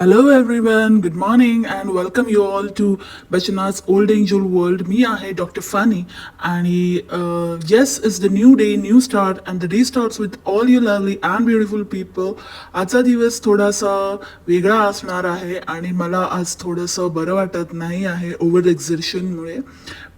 Hello everyone, good morning and welcome you all to Bachana's Old Angel World. Me आहे Dr. Funny आणि yes, it's the new day, new start and the day starts with all you lovely and beautiful people. आजचा दिवस थोडासा वेगळा असणार आहे आणि मला आज थोडंसं बरं वाटत नाही आहे ओव्हर एक्झर्शनमुळे.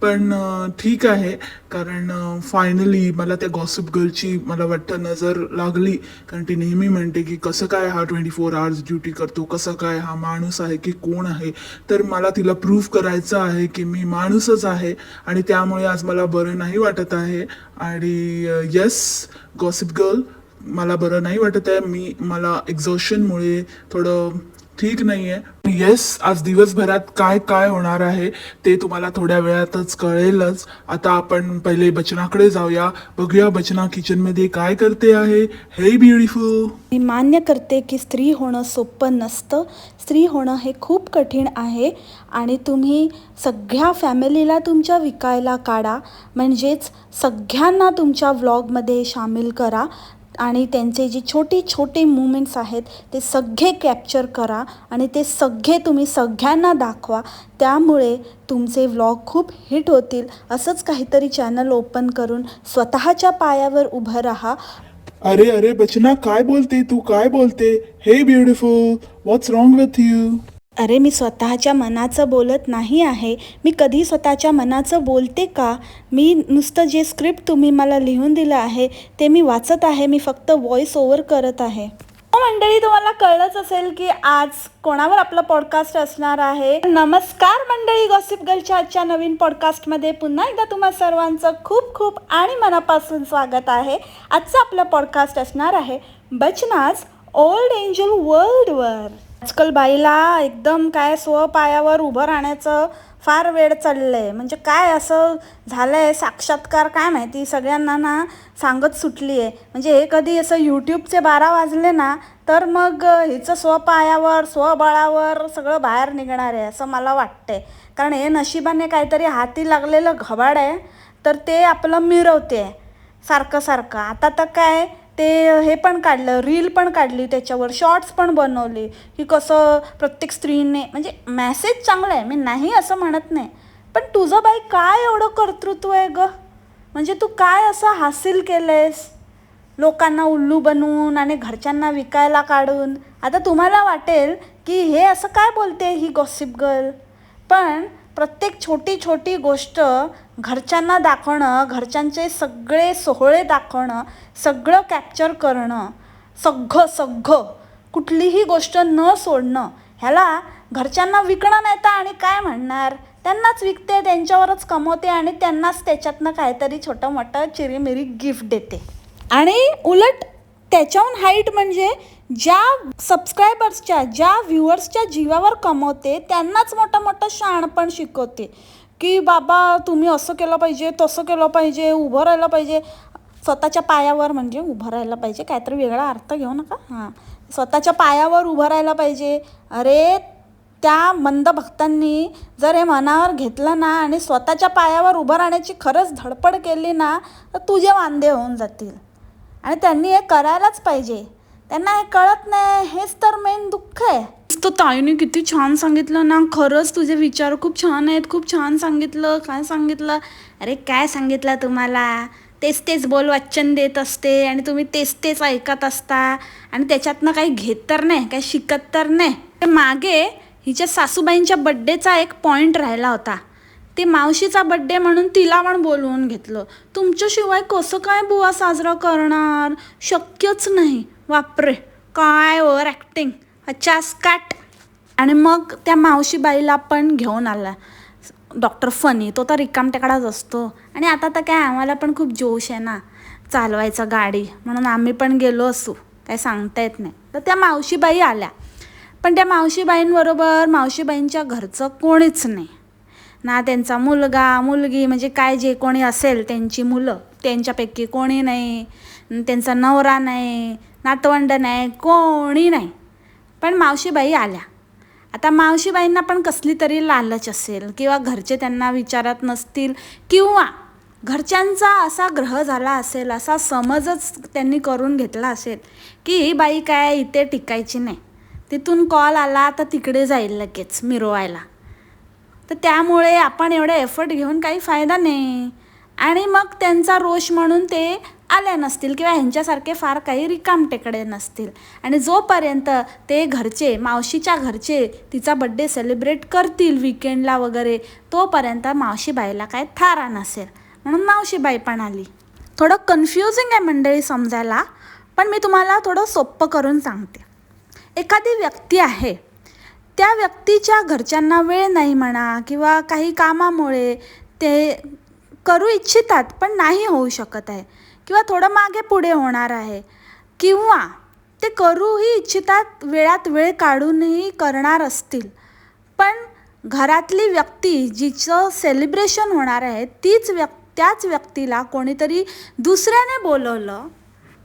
पण ठीक आहे कारण फायनली मला त्या गॉसिप गर्लची मला वाटतं नजर लागली कारण ती नेहमी म्हणते की कसं काय हा 24 hours ड्युटी करतो, कसं काय हा माणूस आहे की कोण आहे. तर मला तिला प्रूव्ह करायचं आहे की मी माणूसच आहे आणि त्यामुळे आज मला बरं नाही वाटत आहे. आणि येस, गॉसिप गर्ल, मला बरं नाही वाटत आहे. मला एक्झॉशनमुळे थोडं ठीक नाही आहे. येस, आज दिवसभरात काय काय होणार आहे ते तुम्हाला थोड्या वेळातच कळेलच. आता आपण पहिले बचनाकडे जाऊया, बघूया बचना किचनमध्ये काय करते आहे. हे ब्युटिफुल. मी मान्य करते की स्त्री होणं सोपं नसतं. स्त्री होणं हे खूप कठीण आहे आणि तुम्ही सगळ्या फॅमिलीला तुमच्या विकायला काढा, म्हणजेच सगळ्यांना तुमच्या व्लॉगमध्ये सामील करा आणि त्यांचे जे छोटे छोटे मुमेंट्स आहेत ते सगळे कॅप्चर करा आणि ते सगळे तुम्ही सगळ्यांना दाखवा. त्यामुळे तुमचे व्लॉग खूप हिट होतील. असंच काहीतरी चॅनल ओपन करून स्वतःच्या पायावर उभं राहा. अरे अरे बचना, काय बोलते तू, काय बोलते. हे beautiful, what's wrong with you. अरे, मी स्वतःच्या मनाचं बोलत नाही आहे. मी कधी स्वतःच्या मनाचं बोलते का? मी नुसतं जे स्क्रिप्ट तुम्ही मला लिहून दिलं आहे ते मी वाचत आहे. मी फक्त व्हॉइस ओव्हर करत आहे. हो मंडळी, तुम्हाला कळलंच असेल की आज कोणावर आपला पॉडकास्ट असणार आहे. नमस्कार मंडळी, गॉसिप गर्लच्या आजच्या नवीन पॉडकास्टमध्ये पुन्हा एकदा तुम्हा सर्वांचं खूप खूप आणि मनापासून स्वागत आहे. आजचा आपला पॉडकास्ट असणार आहे बचनाज ओल्ड एंजल वर्ल्डवर. आजकाल बाईला एकदम काय स्वपायावर उभं राहण्याचं फार वेळ चाललं आहे. म्हणजे काय असं झालं आहे साक्षात्कार काय माहिती, सगळ्यांना ना सांगत सुटली आहे. म्हणजे हे कधी असं यूट्यूबचे 12 वाजले ना तर मग हिचं स्वपायावर स्वबळावर सगळं बाहेर निघणार आहे असं मला वाटतंय. कारण हे नशिबाने काहीतरी हाती लागलेलं घबाड आहे तर ते आपलं मिरवते सारखं सारखं. आता तर काय ते हे पण काढलं, रील पण काढली, त्याच्यावर शॉर्ट्स पण बनवली की कसं प्रत्येक स्त्रीने, म्हणजे मॅसेज चांगला आहे, मी नाही असं म्हणत नाही, पण तुझं बाई काय एवढं कर्तृत्व आहे ग. म्हणजे तू काय असं हासिल केलं आहेस लोकांना उल्लू बनवून आणि घरच्यांना विकायला काढून. आता तुम्हाला वाटेल की हे असं काय बोलते ही गॉसिप गर्ल, पण प्रत्येक छोटी छोटी गोष्ट घरच्यांना दाखवणं, घरच्यांचे सगळे सोहळे दाखवणं, सगळं कॅप्चर करणं, सगळं कुठलीही गोष्ट न सोडणं, ह्याला घरच्यांना विकणं नाही तर आणि काय म्हणणार, त्यांनाच विकते, त्यांच्यावरच कमवते आणि त्यांनाच त्याच्यातनं काहीतरी छोटं मोठं चिरीमिरी गिफ्ट देते. आणि उलट त्याच्याहून हाईट म्हणजे ज्या सबस्क्रायबर्सच्या, ज्या व्ह्युअर्सच्या जीवावर कमवते त्यांनाच मोठं मोठं शहाणपण शिकवते की बाबा तुम्ही असं केलं पाहिजे, तसं केलं पाहिजे, उभं राहिलं पाहिजे. स्वतःच्या पायावर म्हणजे उभं राहायला पाहिजे, काहीतरी वेगळा अर्थ घेऊ नका. स्वतःच्या पायावर उभं राहायला पाहिजे. अरे, त्या मंद भक्तांनी जर हे मनावर घेतलं ना आणि स्वतःच्या पायावर उभं राहण्याची खरंच धडपड केली ना तर तुझे वांदे होऊन जातील. आणि त्यांनी हे करायलाच पाहिजे. त्यांना हे कळत नाही, हेच तर मेन दुःख आहे. तो ताईने किती छान सांगितलं ना, खरंच तुझे विचार खूप छान आहेत, खूप छान सांगितलं. काय सांगितलं? अरे काय सांगितलं तुम्हाला, तेच तेच बोल वाचन देत असते आणि तुम्ही तेच तेच ऐकत असता आणि त्याच्यातनं काही घेत तर नाही, काही शिकत तर नाही. मागे हिच्या सासूबाईंच्या बड्डेचा एक पॉईंट राहिला होता. ते मावशीचा बड्डे म्हणून तिला पण बोलवून घेतलं. तुमच्याशिवाय कसं काय बुवा साजरा करणार, शक्यच नाही. बापरे, काय ओव्हर ॲक्टिंग, हचास काट. आणि मग त्या मावशीबाईला पण घेऊन आला डॉक्टर फनी. तो तर रिकामटेकडाच असतो आणि आता तर काय आम्हाला पण खूप जोश आहे ना चालवायचा गाडी, म्हणून आम्ही पण गेलो असू, काय सांगता येत नाही. तर त्या मावशीबाई आल्या, पण त्या मावशीबाईंबरोबर मावशीबाईंच्या घरचं कोणीच नाही ना. त्यांचा मुलगा मुलगी म्हणजे काय जे कोणी असेल त्यांची मुलं, त्यांच्यापैकी कोणी नाही. त्यांचा नवरा नाही, नातवंड नाही, कोणी नाही. पण मावशीबाई आल्या. आता मावशीबाईंना पण कसली तरी लालच असेल किंवा घरचे त्यांना विचारत नसतील किंवा घरच्यांचा असा ग्रह झाला असेल, असा समजच त्यांनी करून घेतला असेल की ही बाई काय इथे टिकायची नाही. तिथून कॉल आला तर तिकडे जाईल लगेच मिरवायला. तर त्यामुळे आपण एवढे एफर्ट घेऊन काही फायदा नाही. आणि मग त्यांचा रोष म्हणून ते आल्या नसतील किंवा ह्यांच्यासारखे फार काही रिकामटेकडे नसतील. आणि जोपर्यंत ते घरचे, मावशीच्या घरचे तिचा बड्डे सेलिब्रेट करतील विकेंडला वगैरे, तोपर्यंत मावशीबाईला काय थारा नसेल. म्हणून मावशीबाई पण आली. थोडं कन्फ्युजिंग आहे मंडळी समजायला, पण मी तुम्हाला थोडं सोप्पं करून सांगते. एखादी व्यक्ती आहे, त्या व्यक्तीच्या घरच्यांना वेळ नाही म्हणा किंवा काही कामामुळे ते करू इच्छितात पण नाही होऊ शकत आहे, किंवा थोडं मागे पुढे होणार आहे, किंवा ते करूही इच्छितात, वेळात वेळ काढूनही करणार असतील, पण घरातली व्यक्ती जिचं सेलिब्रेशन होणार आहे त्याच व्यक्तीला कोणीतरी दुसऱ्याने बोलवलं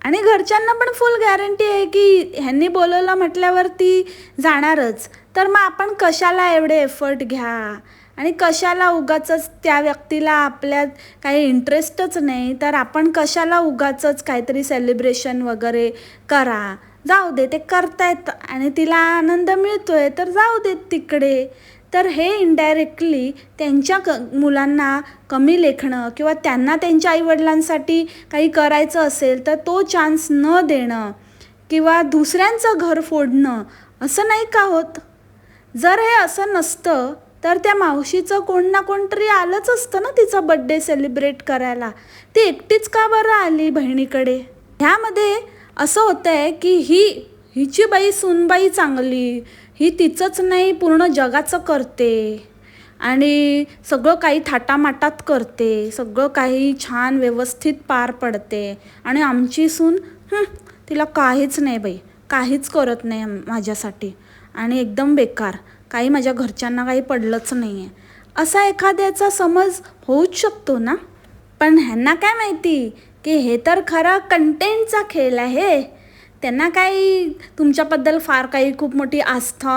आणि घरच्यांना पण फुल गॅरंटी आहे की ह्यांनी बोलवलं म्हटल्यावर ती जाणारच. तर मग आपण कशाला एवढे एफर्ट घ्या आणि कशाला उगाचच त्या व्यक्तीला आपल्यात काही इंटरेस्टच नाही तर आपण कशाला उगाचच काहीतरी सेलिब्रेशन वगैरे करा. जाऊ दे, ते करतायत आणि तिला आनंद मिळतोय तर जाऊ देत तिकडे. तर हे इनडायरेक्टली त्यांच्या मुलांना कमी लेखणं किंवा त्यांना त्यांच्या आईवडिलांसाठी काही करायचं असेल तर तो चान्स न देणं किंवा दुसऱ्यांचं घर फोडणं, असं नाही का होत? जर हे असं नसतं तर त्या मावशीचं कोण ना कोणतरी आलंच असतं ना तिचा बड्डे सेलिब्रेट करायला. ती एकटीच का बरं आली बहिणीकडे? ह्यामध्ये असं होतं आहे की हिची बाई सूनबाई चांगली, ही तिचंच नाही पूर्ण जगाचं करते आणि सगळं काही थाटामाटात करते, सगळं काही छान व्यवस्थित पार पडते, आणि आमची सून तिला काहीच नाही बाई, काहीच करत नाही माझ्यासाठी आणि एकदम बेकार, काही माझ्या घरच्यांना काही पडलंच नाही आहे, असा एखाद्याचा समज होऊच शकतो ना. पण ह्यांना काय माहिती की हे तर खरा कंटेंटचा खेळ आहे. त्यांना काही तुमच्याबद्दल फार काही खूप मोठी आस्था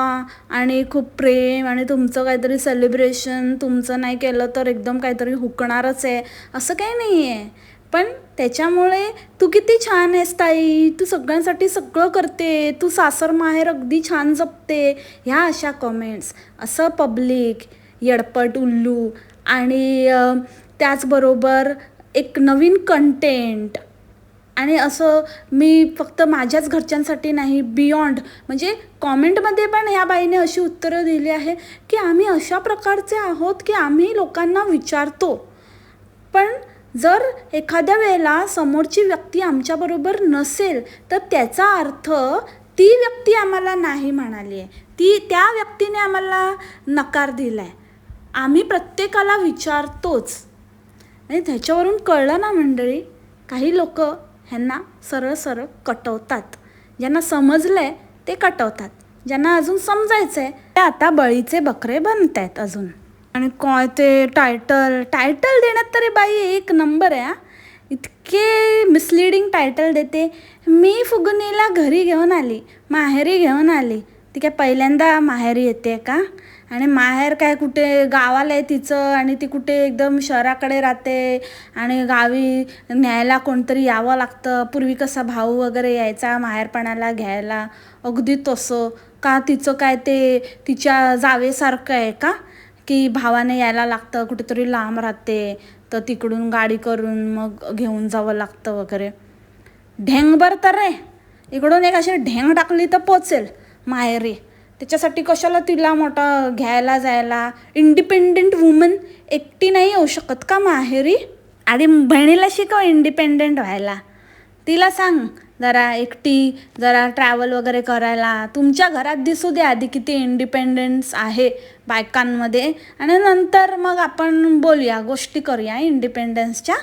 आणि खूप प्रेम आणि तुमचं काहीतरी सेलिब्रेशन तुमचं नाही केलं तर एकदम काहीतरी हुकणारच आहे असं काही नाही आहे. पण त्याच्यामुळे तू किती छान आहेस ताई, तू सगळ्यांसाठी सगळं करते, तू सासर माहेर अगदी छान जपते, ह्या अशा कमेंट्स, असं पब्लिक येडपट उल्लू आणि त्याचबरोबर एक नवीन कंटेंट. आणि असं मी फक्त माझ्याच घरच्यांसाठी नाही, बियॉन्ड, म्हणजे कॉमेंटमध्ये पण ह्या बाईने अशी उत्तरं दिली आहे की आम्ही अशा प्रकारचे आहोत की आम्ही लोकांना विचारतो, पण जर एखाद्या वेळेला समोरची व्यक्ती आमच्याबरोबर नसेल तर त्याचा अर्थ ती व्यक्ती आम्हाला नाही म्हणाली आहे, त्या व्यक्तीने आम्हाला नकार दिला आहे. आम्ही प्रत्येकाला विचारतोच. आणि त्याच्यावरून कळलं ना मंडळी, काही लोक ह्यांना सरळ सरळ कटवतात. ज्यांना समजलं आहे ते कटवतात, ज्यांना अजून समजायचं आहे ते आता बळीचे बकरे बनत आहेत अजून. आणि काय ते टायटल देण्यात तरी बाई एक नंबर आहे. इतके मिसलिडिंग टायटल देते. मी फुगणीला घरी घेऊन आली, माहेरी घेऊन आली. ती काय पहिल्यांदा माहेरी येते का? आणि माहेर काय कुठे गावाला आहे तिचं, आणि ती कुठे एकदम शहराकडे राहते आणि गावी न्यायला कोणतरी यावं लागतं. पूर्वी कसा भाऊ वगैरे यायचा माहेरपणाला घ्यायला, अगदी तसं का तिचं काय ते तिच्या जावेसारखं आहे का की भावाने यायला लागतं, कुठेतरी लांब राहते तर तिकडून गाडी करून मग घेऊन जावं लागतं वगैरे. ढेंगभर तर रे, इकडून एक अशी ढेंग टाकली तर पोचेल माहेरी. त्याच्यासाठी कशाला तिला मोठं घ्यायला जायला? इंडिपेंडेंट वुमन एकटी नाही येऊ शकत का माहेरी? आणि बहिणीला शिकव इंडिपेंडेंट व्हायला. तिला सांग जरा एकटी जरा ट्रॅव्हल वगैरे करायला. तुमच्या घरात दिसू दे आधी किती इंडिपेंडन्स आहे बायकांमध्ये, आणि नंतर मग आपण बोलूया, गोष्टी करूया इंडिपेंडन्सच्या.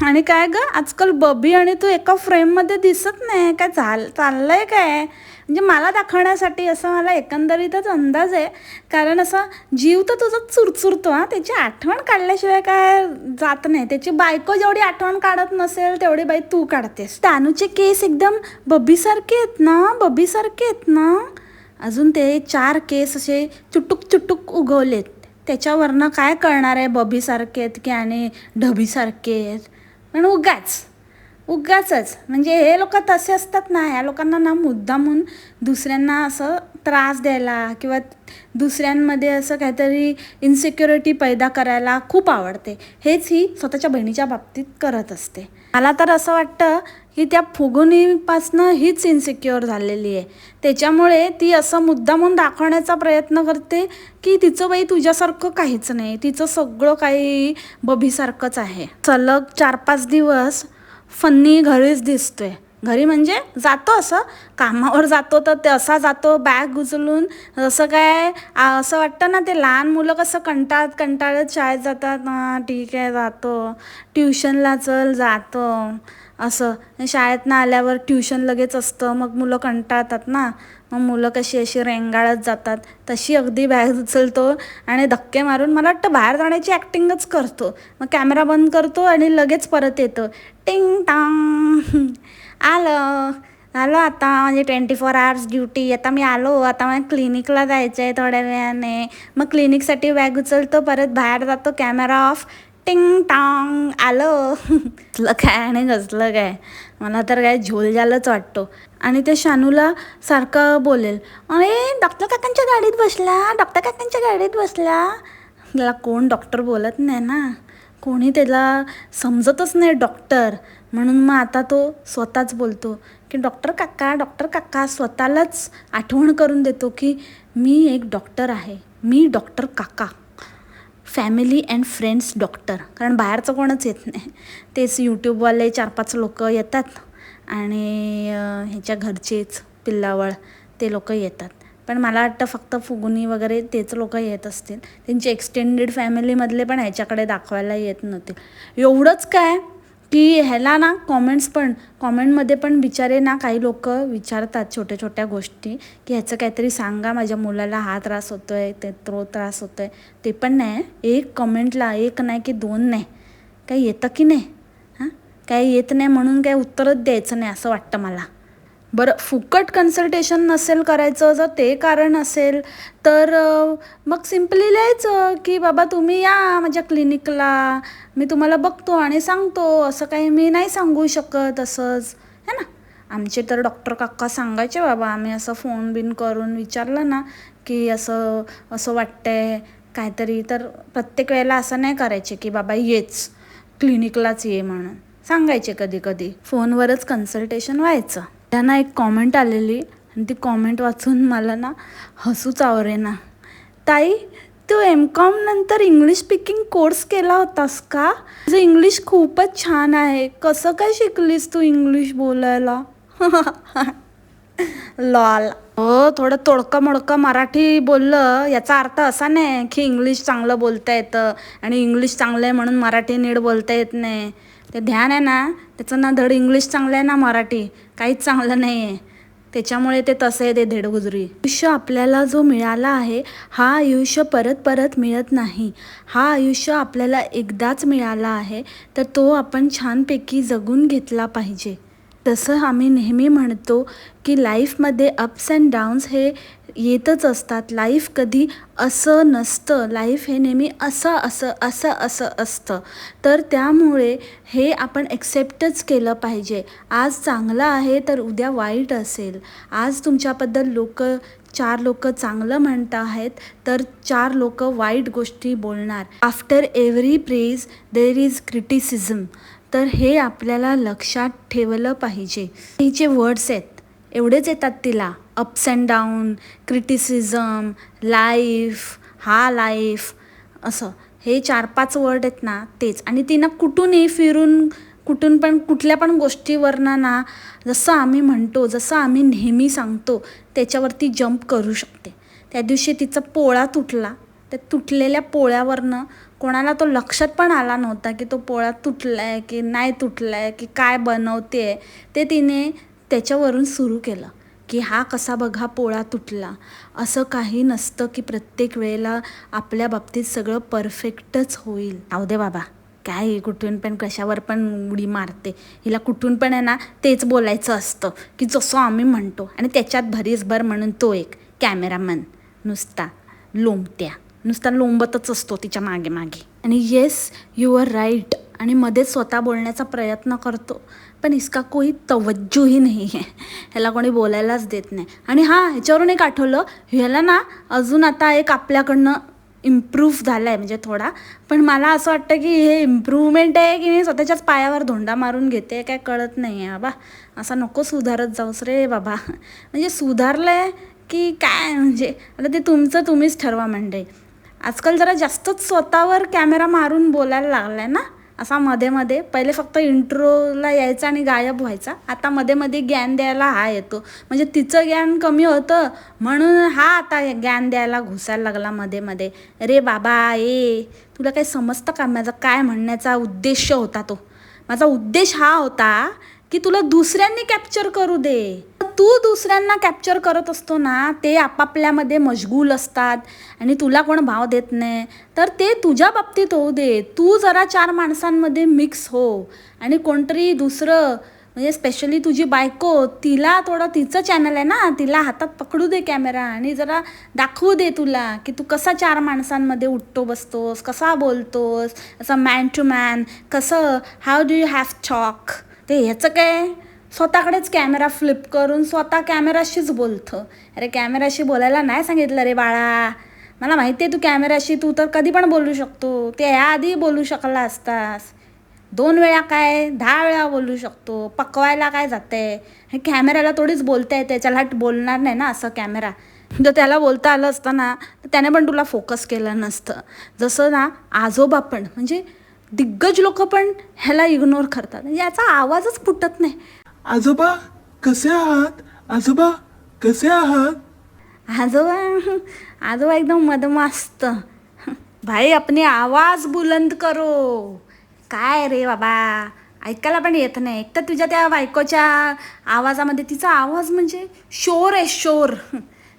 आणि काय गं, आजकाल बबी आणि तू एका फ्रेममध्ये दिसत नाही, काय चाललंय काय? म्हणजे मला दाखवण्यासाठी असं मला एकंदरीतच अंदाज आहे, कारण असा जीव तर तुझा चुरचुरतो. त्याची आठवण काढल्याशिवाय काय जात नाही. त्याची बायको जेवढी आठवण काढत नसेल तेवढी बाई तू काढतेस. तानूचे केस एकदम बबीसारखे आहेत ना. अजून ते 4 केस असे चुटुक उगवलेत, त्याच्यावरनं काय कळणार आहे बबीसारखे आहेत की आणि ढबीसारखे आहेत? पण उगाचच म्हणजे हे लोक तसे असतात ना. ह्या लोकांना ना मुद्दामून दुसऱ्यांना असं त्रास द्यायला किंवा दुसऱ्यांमध्ये असं काहीतरी इन्सिक्युरिटी पैदा करायला खूप आवडते. हेच ही स्वतःच्या बहिणीच्या बाबतीत करत असते. मला तर असं वाटतं की त्या फुगुनीपासनं हीच इन्सिक्युअर झालेली आहे. त्याच्यामुळे ती असं मुद्दामून दाखवण्याचा प्रयत्न करते की तिचं बाई तुझ्यासारखं काहीच नाही, तिचं सगळं काही बबीसारखंच आहे. सलग 4-5 दिवस फन्नी घरीच दिसतोय. घरी म्हणजे जातो असं कामावर जातो तर ते असा जातो बॅग उचलून, असं काय असं वाटतं ना, ते लहान मुलं कसं कंटाळत शाळेत जातात, ठीक आहे जातो, ट्युशनला चल जातो असं. शाळेतनं आल्यावर ट्युशन लगेच असतं, मग मुलं कंटाळतात ना, मग मुलं कशी अशी रेंगाळत जातात तशी अगदी बॅग उचलतो आणि धक्के मारून मला वाटतं बाहेर जाण्याची ॲक्टिंगच करतो. मग कॅमेरा बंद करतो आणि लगेच परत येतो. टिंग टांग आलो आता म्हणजे 24 आवर्स ड्युटी. आता मी आलो, आता मला क्लिनिकला जायचं आहे थोड्या वेळाने. मग क्लिनिकसाठी बॅग उचलतो, परत बाहेर जातो, कॅमेरा ऑफ, टिंग टांग आलो. कसलं काय आणि कसलं काय, मला तर काय झोलझालच वाटतो. आणि ते शानूला सारखं बोलेल, अरे डॉक्टर काकांच्या गाडीत बसला, डॉक्टर काकांच्या गाडीत बसला. त्याला कोण डॉक्टर बोलत नाही ना, कोणी त्याला समजतच नाही डॉक्टर, म्हणून मग आता तो स्वतःच बोलतो की डॉक्टर काका. स्वतःलाच आठवण करून देतो की मी एक डॉक्टर आहे, मी डॉक्टर काका, फॅमिली अँड फ्रेंड्स डॉक्टर. कारण बाहेरचं कोणच येत नाही, तेच यूट्यूबवाले 4-5 लोक येतात आणि ह्याच्या घरचेच पिल्लावळ ते लोक येतात. पण मला वाटतं फक्त फुगुनी वगैरे तेच लोक येत असतील, त्यांची एक्सटेंडेड फॅमिलीमधले पण ह्याच्याकडे दाखवायला येत नव्हते. एवढंच काय की ह्याला ना कॉमेंटमध्ये पण बिचारे ना काही लोक विचारतात छोट्या छोट्या गोष्टी की ह्याचं काहीतरी सांगा, माझ्या मुलाला हा त्रास होतो आहे, तो त्रास होतो आहे. ते पण नाही, एक कमेंटला 1 नाही की 2 नाही, काही येतं की नाही, काही येत नाही म्हणून काही उत्तरच द्यायचं नाही असं वाटतं मला. बरं, फुकट कन्सल्टेशन नसेल करायचं, जर ते कारण असेल तर मग सिम्पली लिहायचं की बाबा तुम्ही या माझ्या क्लिनिकला, मी तुम्हाला बघतो आणि सांगतो. असं काही मी नाही सांगू शकत असंच है ना. आमचे तर डॉक्टर काका सांगायचे बाबा, आम्ही असं फोन बिन करून विचारलं ना की असं असं वाटतंय काहीतरी, तर प्रत्येक वेळेला असं नाही करायचे की बाबा येच क्लिनिकलाच ये म्हणून, सांगायचे कधी कधी फोनवरच कन्सल्टेशन व्हायचं. त्यांना एक कॉमेंट आलेली आणि ती कॉमेंट वाचून मला ना हसूच आवरेना. ताई, तू MCOM नंतर इंग्लिश स्पीकिंग कोर्स केला होतास का? तुझं इंग्लिश खूपच छान आहे, कसं काय शिकलीस तू इंग्लिश बोलायला? लॉल. हो, थोडं तोडकं मोडकं मराठी बोललं याचा अर्थ असा नाही की इंग्लिश चांगलं बोलता येतं आणि इंग्लिश चांगलं आहे म्हणून मराठी नीट बोलता येत नाही. ते ध्यान आहे ना त्याचं, ना धड इंग्लिश चांगलं आहे ना मराठी काहीच चांगलं नाही आहे, त्याच्यामुळे ते तसं आहे, ते धेडगुजरी. आयुष्य आपल्याला जो मिळाला आहे हा आयुष्य परत परत मिळत नाही. हा आयुष्य आपल्याला एकदाच मिळाला आहे, तर तो आपण छानपैकी जगून घेतला पाहिजे. तसं आम्ही नेहमी म्हणतो की लाईफमध्ये अप्स अँड डाऊन्स हे येतच असतात. लाईफ कधी असं नसतं, लाईफ हे नेहमी असं असं असं असं असतं. तर त्यामुळे हे आपण एक्सेप्टच केलं पाहिजे. आज चांगलं आहे तर उद्या वाईट असेल. आज तुमच्याबद्दल 4 लोक चांगलं म्हणत आहेत तर 4 लोक वाईट गोष्टी बोलणार. After every praise there is criticism. तर हे आपल्याला लक्षात ठेवलं पाहिजे. हिचे वर्ड्स आहेत, एवढेच येतात तिला, ups and down, criticism, life, हा लाईफ, असं हे 4-5 वर्ड आहेत ना तेच. आणि तिनं कुठूनही फिरून कुठल्या पण गोष्टीवरनं ना, जसं आम्ही म्हणतो, जसं आम्ही नेहमी सांगतो त्याच्यावरती जंप करू शकते. त्या दिवशी तिचा पोळा तुटला, त्या तुटलेल्या पोळ्यावरनं कोणाला तो लक्षात पण आला नव्हता की तो पोळा तुटला आहे की नाही तुटला आहे की काय बनवते आहे, ते तिने त्याच्यावरून सुरू केलं की हा कसा बघा पोळा तुटला. असं काही नसतं की प्रत्येक वेळेला आपल्या बाबतीत सगळं परफेक्टच होईल. जाऊ दे बाबा, काय कुठून पण कशावर पण उडी मारते. हिला कुठून पण आहे ना तेच बोलायचं असतं की जसं आम्ही म्हणतो, आणि त्याच्यात भरीसभर म्हणून तो एक कॅमेरामन नुसता लोंबतच असतो तिच्या मागे. आणि येस, यू आर राईट, आणि मध्येच स्वतः बोलण्याचा प्रयत्न करतो, पण इसका कोई तवज्जो ही नाही आहे, ह्याला कोणी बोलायलाच देत नाही. आणि हां, ह्याच्यावरून एक आठवलं, ह्याला ना अजून आता एक आपल्याकडनं इम्प्रूव्ह झाला आहे म्हणजे थोडा. पण मला असं वाटतं की हे इम्प्रूव्हमेंट आहे की मी स्वतःच्याच पायावर धोंडा मारून घेते काय कळत नाही आहे बाबा. असं नको सुधारत जाऊस रे बाबा. म्हणजे सुधारलं आहे की काय, म्हणजे आता ते तुमचं तुम्हीच ठरवा. म्हणजे आजकाल जरा जास्तच स्वतःवर कॅमेरा मारून बोलायला लागला आहे ना, असा मध्ये मध्ये. पहिले फक्त इंट्रोला यायचा आणि गायब व्हायचा, आता मध्ये मध्ये ज्ञान द्यायला हा येतो. म्हणजे तिचं ज्ञान कमी होतं म्हणून हा आता ज्ञान द्यायला घुसायला लागला मध्ये मध्ये. अरे बाबा तुला काही समजतं का माझा काय म्हणण्याचा उद्देश होता? तो माझा उद्देश हा होता की तुला दुसऱ्यांनी कॅप्चर करू दे. तू दुसऱ्यांना कॅप्चर करत असतो ना, ते आपापल्यामध्ये मशगूल असतात आणि तुला कोण भाव देत नाही, तर ते तुझ्या बाबतीत होऊ दे. तू जरा 4 माणसांमध्ये मिक्स हो आणि कोणतरी दुसरं, म्हणजे स्पेशली तुझी बायको, तिला थोडं, तिचं चॅनल आहे ना, तिला हातात पकडू दे कॅमेरा आणि जरा दाखवू दे तुला की तू कसा 4 माणसांमध्ये उठतो बसतोस, कसा बोलतोस, असं मॅन टू मॅन कसं, how do you have talk. ते ह्याचं काय, स्वतःकडेच कॅमेरा फ्लिप करून स्वतः कॅमेराशीच बोलतं. अरे कॅमेराशी बोलायला नाही सांगितलं रे बाळा, मला माहिती आहे तू कॅमेराशी, तू तर कधी पण बोलू शकतो. ते ह्याआधी बोलू शकला असतास, 2 वेळा काय 10 वेळा बोलू शकतो. पकवायला काय जाते, हे कॅमेऱ्याला थोडीच बोलता येते. त्याला बोलणार नाही ना असं कॅमेरा. जर त्याला बोलता आलं असतं ना, तर त्याने पण तुला फोकस केलं नसतं. जसं ना आजोबा पण, म्हणजे दिग्गज लोक पण ह्याला इग्नोर करतात, म्हणजे याचा आवाजच फुटत नाही. आजोबा कसे आहात? आजोबा कसे आहात? आजोबा आजोबा एकदम मदमस्त. भाई अपनी आवाज बुलंद करो. काय रे बाबा, ऐकायला पण येत नाही. एक तर तुझ्या त्या बायकोच्या आवाजामध्ये, तिचा आवाज म्हणजे शोर आहे, शोर.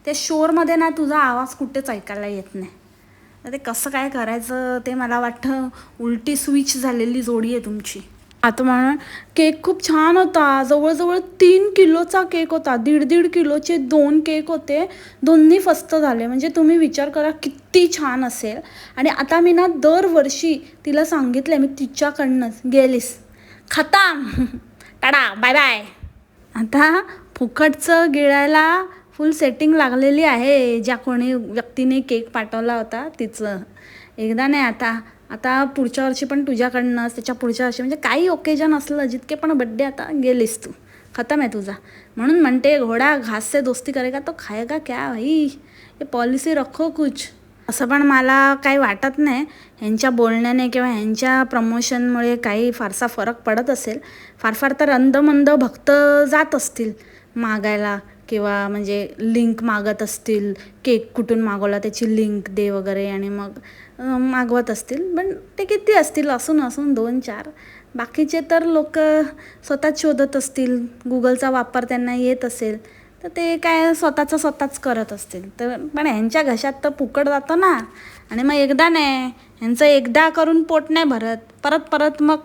त्या शोरमध्ये ना तुझा आवाज कुठेच ऐकायला येत नाही. तर ते कसं काय करायचं ते मला वाटतं उलटी स्विच झालेली जोडी आहे तुमची. आता म्हणून केक खूप छान होता. जवळजवळ 3 किलोचा केक होता. 1.5 किलोचे 2 केक होते. दोन्ही फस्त झाले. म्हणजे तुम्ही विचार करा किती छान असेल. आणि आता मी ना दरवर्षी तिला सांगितलं, मी तिच्याकडनंच, गेलीस खतम, टाडा बाय बाय. आता फुकटचं गिळायला फुल सेटिंग लागलेली आहे. ज्या कोणी व्यक्तीने केक पाठवला होता तिचं. एकदा नाही, आता आता पुढच्या वर्षी पण तुझ्याकडनंच, त्याच्या पुढच्या वर्षी, म्हणजे काही ओकेजन असलं, जितके पण बड्डे, आता गेलीस तू, खतम आहे तुझा. म्हणून म्हणते घोडा घास से दोस्ती करेगा तो खाएगा क्या भाई, हे पॉलिसी रखो कुछ. असं पण मला काही वाटत नाही ह्यांच्या बोलण्याने किंवा ह्यांच्या प्रमोशनमुळे काही फारसा फरक पडत असेल. फार फार तर अंधमंद भक्त जात असतील मागायला, किंवा म्हणजे लिंक मागत असतील, केक कुठून मागवला त्याची लिंक दे वगैरे, आणि मग मागवत असतील. पण ते किती असतील, असून 2-4. बाकीचे तर लोक स्वतःच शोधत असतील, गुगलचा वापर त्यांना येत असेल, तर ते काय स्वतःच करत असतील. तर पण ह्यांच्या घशात तर फुकट जातं ना. आणि मग एकदा नाही, ह्यांचं एकदा करून पोट नाही भरत, परत परत मग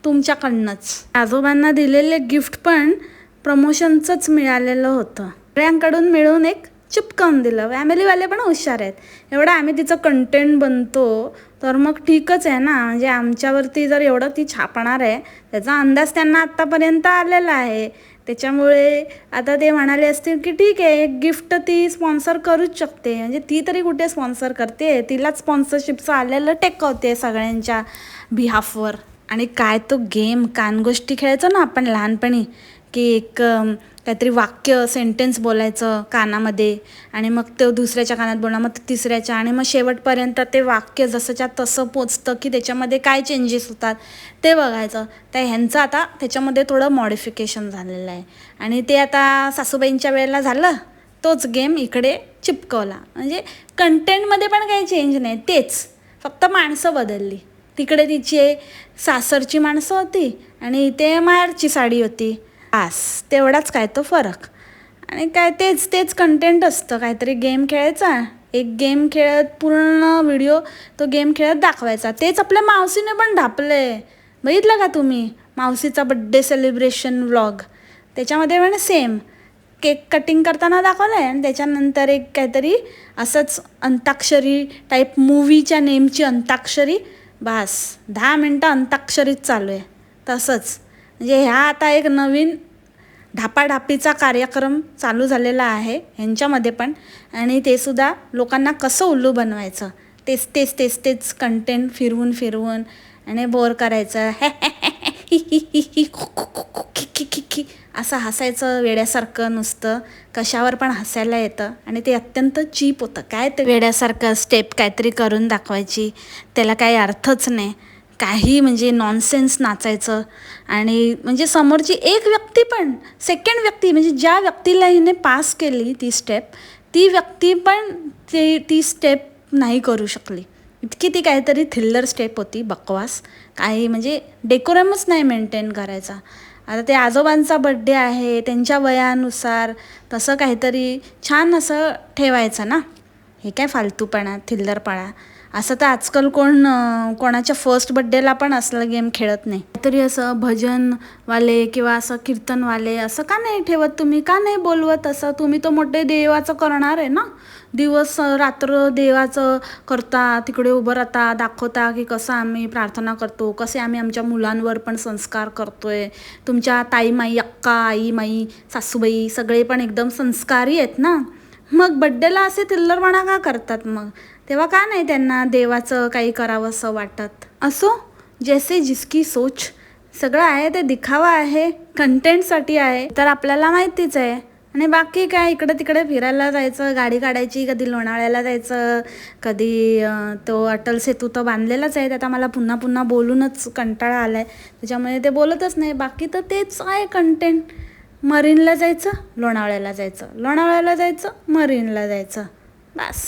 तुमच्याकडनंच. आजोबांना दिलेले गिफ्ट पण प्रमोशनचंच मिळालेलं होतं. सगळ्यांकडून मिळून एक चिपकावून दिलं. फॅमिलीवाले पण हुशार आहेत. एवढं आम्ही तिचं कंटेंट बनतो तर मग ठीकच आहे ना. म्हणजे आमच्यावरती जर एवढं ती छापणार आहे, त्याचा अंदाज त्यांना आत्तापर्यंत आलेला आहे. त्याच्यामुळे आता ते म्हणाले असतील की ठीक आहे, एक गिफ्ट ती स्पॉन्सर करूच शकते. म्हणजे ती तरी कुठे स्पॉन्सर करते, तिलाच स्पॉन्सरशिपचं आलेलं टेकवते सगळ्यांच्या बिहाफवर. आणि काय तो गेम, कानगोष्टी खेळायचो ना आपण लहानपणी, की एक काहीतरी वाक्य, सेंटेन्स बोलायचं कानामध्ये, आणि मग ते दुसऱ्याच्या कानात बोलणं, मग तिसऱ्याच्या, आणि मग शेवटपर्यंत ते वाक्य जसंच्या तसं पोचतं की त्याच्यामध्ये काय चेंजेस होतात ते बघायचं. तर ह्यांचं आता त्याच्यामध्ये थोडं मॉडिफिकेशन झालेलं आहे. आणि ते आता सासूबाईंच्या वेळेला झालं, तोच गेम इकडे चिपकवला. म्हणजे कंटेंटमध्ये पण काही चेंज नाही, तेच, फक्त माणसं बदलली. तिकडे तिची सासरची माणसं होती आणि इथे माहेरची साडी होती, बस तेवढाच काय तो फरक. आणि काय तेच कंटेंट असतं. काहीतरी गेम खेळायचा, एक गेम खेळत पूर्ण व्हिडिओ तो गेम खेळत दाखवायचा. तेच आपल्या मावशीने पण ढापले, बघितलं का तुम्ही? मावशीचा बड्डे सेलिब्रेशन व्लॉग, त्याच्यामध्ये पण सेम केक कटिंग करताना दाखवलं आहे, आणि त्याच्यानंतर एक काहीतरी असंच अंताक्षरी टाईप, मूवीच्या नेमची अंताक्षरी, बस 10 मिनटं अंताक्षरीच चालू आहे. तसंच म्हणजे ह्या आता एक नवीन ढापाढापीचा कार्यक्रम चालू झालेला आहे ह्यांच्यामध्ये पण. आणि ते सुद्धा लोकांना कसं उल्लू बनवायचं, तेच कंटेंट फिरवून फिरवून आणि बोर करायचं. असं हसायचं वेड्यासारखं, नुसतं कशावर पण हसायला येतं. आणि ते अत्यंत चीप होतं. काय ते वेड्यासारखं स्टेप काहीतरी करून दाखवायची, त्याला काही अर्थच नाही, काही म्हणजे नॉनसेन्स नाचायचं. आणि म्हणजे समोरची एक व्यक्ती पण, सेकंड व्यक्ती, म्हणजे ज्या व्यक्तीला हिने पास केली ती स्टेप, ती व्यक्ती पण ती स्टेप नाही करू शकली. इतकी ती काहीतरी थ्रिलर स्टेप होती, बकवास. काही म्हणजे डेकोरमच नाही मेंटेन करायचा. आता ते आजोबांचा बड्डे आहे, त्यांच्या वयानुसार तसं काहीतरी छान असं ठेवायचं ना. हे काय फालतूपणा, थिल्लरपणा. असं तर आजकाल कोणाच्या फर्स्ट बड्डेला पण असलं गेम खेळत नाही. तरी असं भजनवाले किंवा असं कीर्तनवाले असं का नाही ठेवत तुम्ही? का नाही बोलवत असं? तुम्ही तर मोठे देवाचं करणार आहे ना. दिवस रात्र देवाचं करता, तिकडे उभं राहता, दाखवता की कसं आम्ही प्रार्थना करतो, कसे आम्ही आमच्या मुलांवर पण संस्कार करतोय. तुमच्या ताईमाई, अक्का, आई माई, सासूबाई सगळे पण एकदम संस्कारी आहेत ना. मग बड्डेला असे थिल्लरपणा का करतात मग? तेव्हा का नाही त्यांना देवाचं काही करावं असं वाटत? असो, जैसे जिसकी सोच. सगळं आहे ते दिखावा आहे, कंटेंटसाठी आहे, तर आपल्याला माहितीच आहे. आणि बाकी काय, इकडे तिकडे फिरायला जायचं, गाडी काढायची, कधी लोणावळ्याला जायचं, कधी तो अटल सेतू तर बांधलेलाच आहे, आता मला पुन्हा पुन्हा बोलूनच कंटाळा आला आहे, त्याच्यामुळे ते बोलतच नाही. बाकी तर तेच आहे कंटेंट. मरीनला जायचं, लोणावळ्याला जायचं, लोणावळ्याला जायचं, मरीनला जायचं, बस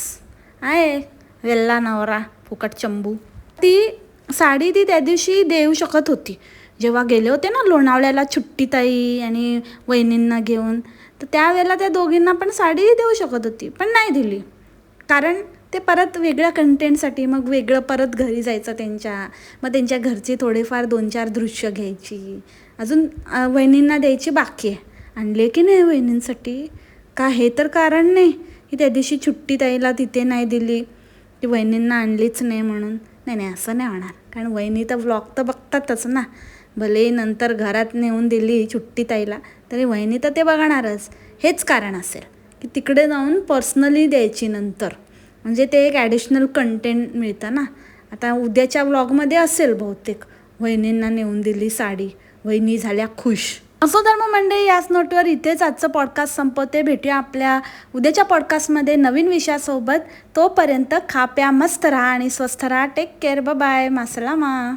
आहे. वेल्ला नवरा, फुकट चंबू. ती साडी ती त्या दिवशी देऊ शकत होती, जेव्हा गेले होते ना लोणावळ्याला छुट्टीताई आणि वहिनींना घेऊन. तर त्यावेळेला त्या दोघींना पण साडी देऊ शकत होती, पण नाही दिली. कारण ते परत वेगळ्या कंटेंटसाठी, मग वेगळं परत घरी जायचं त्यांच्या, मग त्यांच्या घरची थोडेफार 2-4 दृश्य घ्यायची, अजून वहिनींना द्यायची बाकी आहे. आणले की नाही वहिनींसाठी? का हे तर कारण नाही की त्या दिवशी छुट्टीताईला तिथे नाही दिली, की वहिनींना आणलीच नाही म्हणून. नाही, असं नाही होणार. कारण वहिनी तर व्लॉग तर बघतातच ना. भले नंतर घरात नेऊन दिली छुट्टीताईला, तरी वहिनी तर ते बघणारच. हेच कारण असेल की तिकडे जाऊन पर्सनली द्यायची नंतर, म्हणजे ते एक ॲडिशनल कंटेंट मिळतं ना. आता उद्याच्या व्लॉगमध्ये असेल बहुतेक, वहिनींना नेऊन दिली साडी, वहिनी झाल्या खुश. असो तर मग मंडळी, याच नोटवर इथेच आजचं पॉडकास्ट संपवते. भेटूया आपल्या उद्याच्या पॉडकास्टमध्ये नवीन विषयासोबत. तोपर्यंत खा प्या मस्त राहा आणि स्वस्थ राहा. Take care, bye, मासलामा.